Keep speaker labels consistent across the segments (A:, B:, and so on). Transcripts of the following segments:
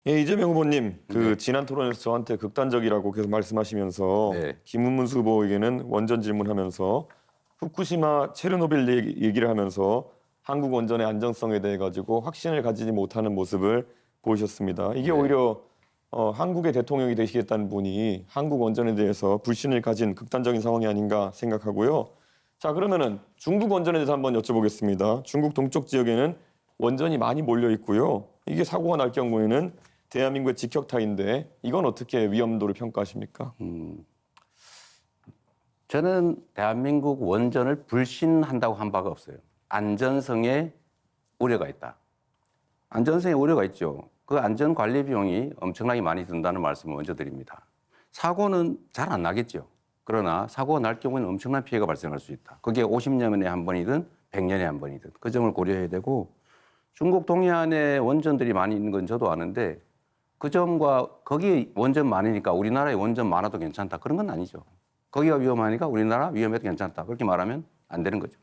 A: 예, 이재명 후보님,
B: 네.
A: 지난 토론에서 저한테 극단적이라고 계속 말씀하시면서
B: 네.
A: 김문수 후보에게는 원전 질문하면서 후쿠시마 체르노빌 얘기를 하면서 한국 원전의 안정성에 대해 가지고 확신을 가지지 못하는 모습을 보이셨습니다. 이게
B: 네.
A: 오히려 한국의 대통령이 되시겠다는 분이 한국 원전에 대해서 불신을 가진 극단적인 상황이 아닌가 생각하고요. 자, 그러면은 중국 원전에 대해서 한번 여쭤보겠습니다. 중국 동쪽 지역에는 원전이 많이 몰려 있고요. 이게 사고가 날 경우에는 대한민국의 직격탄인데 이건 어떻게 위험도를 평가하십니까?
B: 저는 대한민국 원전을 불신한다고 한 바가 없어요. 안전성에 우려가 있다. 안전성에 우려가 있죠. 그 안전 관리 비용이 엄청나게 많이 든다는 말씀을 먼저 드립니다. 사고는 잘 안 나겠죠. 그러나 사고가 날 경우에는 엄청난 피해가 발생할 수 있다. 그게 50년에 한 번이든 100년에 한 번이든 그 점을 고려해야 되고, 중국 동해안에 원전들이 많이 있는 건 저도 아는데 그 점과 거기 원전 많으니까 우리나라에 원전 많아도 괜찮다, 그런 건 아니죠. 거기가 위험하니까 우리나라 위험해도 괜찮다, 그렇게 말하면 안 되는 거죠.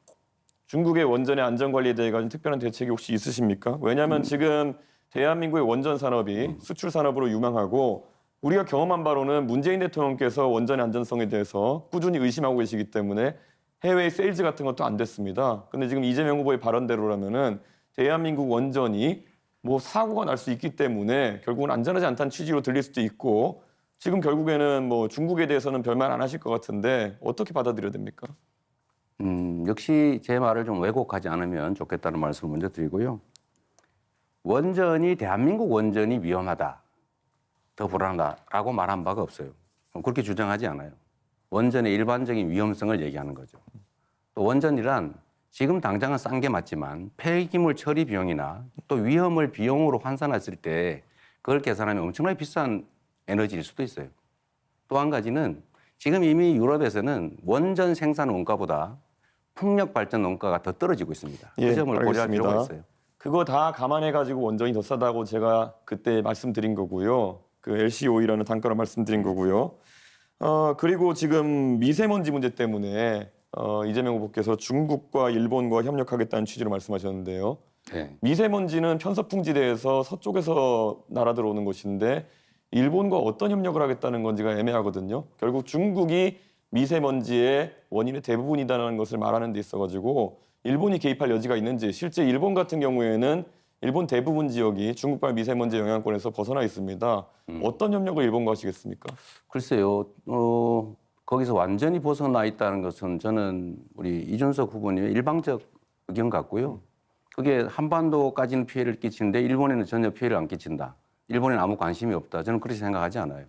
A: 중국의 원전의 안전 관리에 대해 가지고 특별한 대책이 혹시 있으십니까? 왜냐하면 지금 대한민국의 원전 산업이 수출 산업으로 유명하고 우리가 경험한 바로는 문재인 대통령께서 원전의 안전성에 대해서 꾸준히 의심하고 계시기 때문에 해외 세일즈 같은 것도 안 됐습니다. 근데 지금 이재명 후보의 발언대로라면은 대한민국 원전이 뭐 사고가 날 수 있기 때문에 결국은 안전하지 않다는 취지로 들릴 수도 있고, 지금 결국에는 뭐 중국에 대해서는 별말 안 하실 것 같은데 어떻게 받아들여야 됩니까?
B: 역시 제 말을 좀 왜곡하지 않으면 좋겠다는 말씀을 먼저 드리고요. 대한민국 원전이 위험하다, 더 불안하다라고 말한 바가 없어요. 그렇게 주장하지 않아요. 원전의 일반적인 위험성을 얘기하는 거죠. 또 원전이란 지금 당장은 싼 게 맞지만 폐기물 처리 비용이나 또 위험을 비용으로 환산했을 때 그걸 계산하면 엄청나게 비싼 에너지일 수도 있어요. 또 한 가지는 지금 이미 유럽에서는 원전 생산 원가보다 풍력 발전 원가가 더 떨어지고 있습니다. 그 점을 고려할 필요가 있어요.
A: 그거 다 감안해 가지고 원전이 더 싸다고 제가 그때 말씀드린 거고요. 그 LCOE라는 단가로 말씀드린 거고요. 그리고 지금 미세먼지 문제 때문에 이재명 후보께서 중국과 일본과 협력하겠다는 취지로 말씀하셨는데요.
B: 네.
A: 미세먼지는 편서풍지대에서 서쪽에서 날아들어오는 것인데 일본과 어떤 협력을 하겠다는 건지가 애매하거든요. 결국 중국이 미세먼지의 원인의 대부분이다라는 것을 말하는 데 있어가지고 일본이 개입할 여지가 있는지, 실제 일본 같은 경우에는 일본 대부분 지역이 중국발 미세먼지 영향권에서 벗어나 있습니다. 어떤 협력을 일본과 하시겠습니까?
B: 글쎄요, 거기서 완전히 벗어나 있다는 것은 저는 우리 이준석 후보님의 일방적 의견 같고요. 그게 한반도까지는 피해를 끼치는데 일본에는 전혀 피해를 안 끼친다, 일본에는 아무 관심이 없다, 저는 그렇게 생각하지 않아요.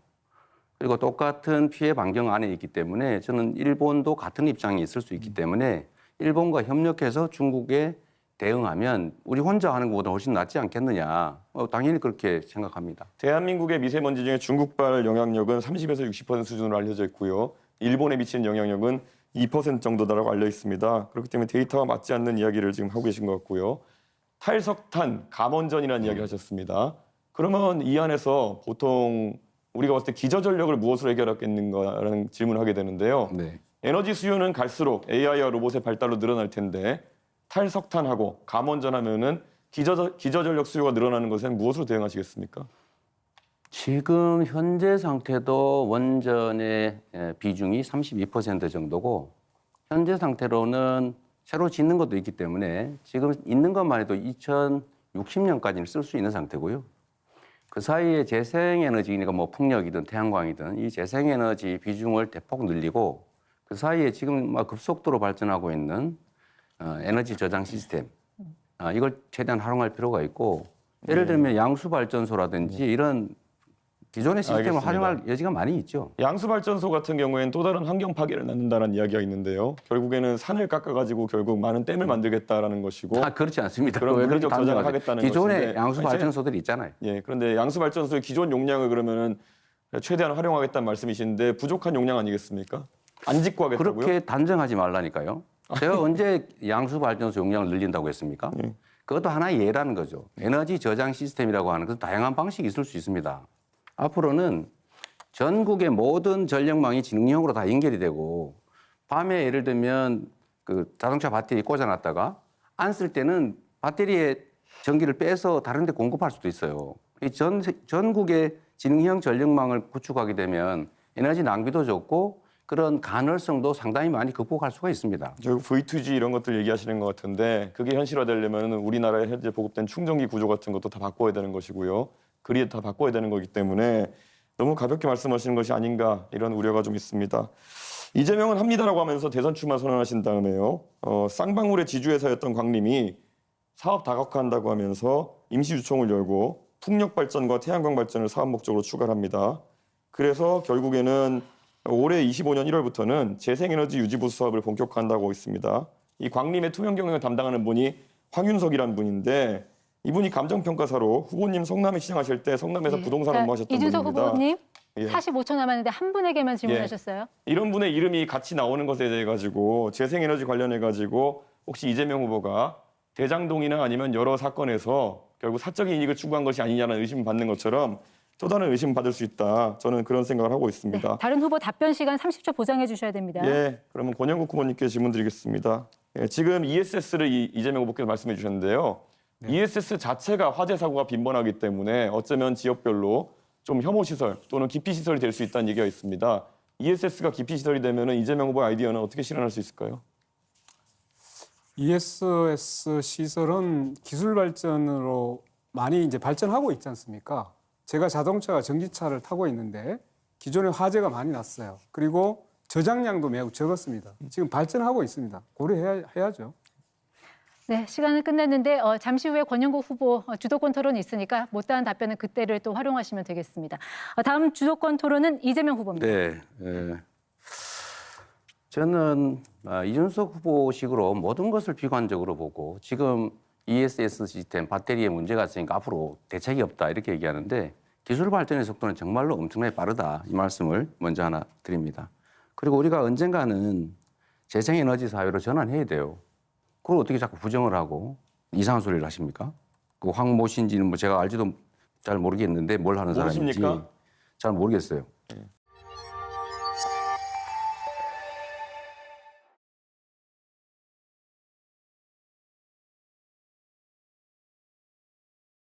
B: 그리고 똑같은 피해 반경 안에 있기 때문에 저는 일본도 같은 입장이 있을 수 있기 때문에 일본과 협력해서 중국에 대응하면 우리 혼자 하는 것보다 훨씬 낫지 않겠느냐, 당연히 그렇게 생각합니다.
A: 대한민국의 미세먼지 중에 중국발 영향력은 30에서 60% 수준으로 알려져 있고요. 일본에 미치는 영향력은 2% 정도다라고 알려 있습니다. 그렇기 때문에 데이터와 맞지 않는 이야기를 지금 하고 계신 것 같고요. 탈석탄, 감원전이라는 이야기를 하셨습니다. 그러면 이 안에서 보통 우리가 봤을 때 기저전력을 무엇으로 해결하겠는가라는 질문을 하게 되는데요.
B: 네.
A: 에너지 수요는 갈수록 AI와 로봇의 발달로 늘어날 텐데 탈석탄하고 감원전하면은 기저전력 수요가 늘어나는 것엔 무엇으로 대응하시겠습니까?
B: 지금 현재 상태도 원전의 비중이 32% 정도고, 현재 상태로는 새로 짓는 것도 있기 때문에 지금 있는 것만 해도 2060년까지는 쓸 수 있는 상태고요. 그 사이에 재생에너지니까 뭐 풍력이든 태양광이든 이 재생에너지 비중을 대폭 늘리고, 그 사이에 지금 막 급속도로 발전하고 있는 에너지 저장 시스템, 이걸 최대한 활용할 필요가 있고, 예를 들면 양수 발전소라든지 이런 기존의 시스템을
A: 알겠습니다.
B: 활용할 여지가 많이 있죠.
A: 양수발전소 같은 경우에는 또 다른 환경 파괴를 낳는다는 이야기가 있는데요. 결국에는 산을 깎아가지고 결국 많은 댐을 만들겠다라는 것이고,
B: 그렇지 않습니다.
A: 그럼
B: 왜 그렇게
A: 물리적 저장을
B: 단정하세요?
A: 하겠다는
B: 기존의
A: 것인데,
B: 양수 발전소들이 있잖아요.
A: 예, 그런데 양수발전소의 기존 용량을 그러면은 최대한 활용하겠다는 말씀이신데 부족한 용량 아니겠습니까? 안 짓고 하겠다고요?
B: 그렇게 단정하지 말라니까요. 제가 언제 양수 발전소 용량을 늘린다고 했습니까? 그것도 하나의 예라는 거죠. 에너지 저장 시스템이라고 하는 것은 다양한 방식이 있을 수 있습니다. 앞으로는 전국의 모든 전력망이 지능형으로 다 연결이 되고, 밤에 예를 들면 그 자동차 배터리 꽂아놨다가 안 쓸 때는 배터리에 전기를 빼서 다른 데 공급할 수도 있어요. 전국의 지능형 전력망을 구축하게 되면 에너지 낭비도 적고 그런 간헐성도 상당히 많이 극복할 수가 있습니다.
A: 결국 V2G 이런 것들 얘기하시는 것 같은데 그게 현실화되려면 우리나라에 현재 보급된 충전기 구조 같은 것도 다 바꿔야 되는 것이고요. 그리드 다 바꿔야 되는 거기 때문에 너무 가볍게 말씀하시는 것이 아닌가 이런 우려가 좀 있습니다. 이재명은 합니다라고 하면서 대선 출마 선언하신 다음에요. 쌍방울의 지주회사였던 광림이 사업 다각화한다고 하면서 임시주총을 열고 풍력 발전과 태양광 발전을 사업 목적으로 추가를 합니다. 그래서 결국에는 올해 25년 1월부터는 재생에너지 유지보수 사업을 본격화한다고 있습니다. 이 광림의 투명 경영을 담당하는 분이 황윤석이라는 분인데 이분이 감정평가사로 후보님 성남에 시장하실 때 성남에서 부동산 업무하셨던
C: 이준석
A: 분입니다.
C: 후보님
A: 예.
C: 45초 남았는데 한 분에게만 질문하셨어요.
A: 이런 분의 이름이 같이 나오는 것에 대해 가지고 재생에너지 관련해 가지고 혹시 이재명 후보가 대장동이나 아니면 여러 사건에서 결국 사적인 이익을 추구한 것이 아니냐는 의심을 받는 것처럼 또 다른 의심 받을 수 있다. 저는 그런 생각을 하고 있습니다.
C: 네, 다른 후보 답변 시간 30초 보장해 주셔야 됩니다.
A: 예, 그러면 권영국 후보님께 질문 드리겠습니다. 예, 지금 ESS를 이재명 후보께서 말씀해 주셨는데요. ESS 자체가 화재 사고가 빈번하기 때문에 어쩌면 지역별로 좀 혐오 시설 또는 기피 시설이 될 수 있다는 얘기가 있습니다. ESS가 기피 시설이 되면 이재명 후보 아이디어는 어떻게 실현할 수 있을까요?
D: ESS 시설은 기술 발전으로 많이 이제 발전하고 있지 않습니까? 제가 자동차가 전기차를 타고 있는데 기존에 화재가 많이 났어요. 그리고 저장량도 매우 적었습니다. 지금 발전하고 있습니다. 고려해야죠.
C: 네, 시간은 끝났는데 잠시 후에 권영국 후보 주도권 토론이 있으니까 못다한 답변은 그때를 또 활용하시면 되겠습니다. 다음 주도권 토론은 이재명 후보입니다.
B: 네, 저는 이준석 후보식으로 모든 것을 비관적으로 보고 지금 ESS 시스템 배터리에 문제가 있으니까 앞으로 대책이 없다 이렇게 얘기하는데 기술 발전의 속도는 정말로 엄청나게 빠르다 이 말씀을 먼저 하나 드립니다. 그리고 우리가 언젠가는 재생에너지 사회로 전환해야 돼요. 그걸 어떻게 자꾸 부정을 하고 이상한 소리를 하십니까? 그 황모 씨인지는 뭐 제가 알지도 잘 모르겠는데 뭘 하는 사람인지
A: 모르십니까?
B: 잘 모르겠어요.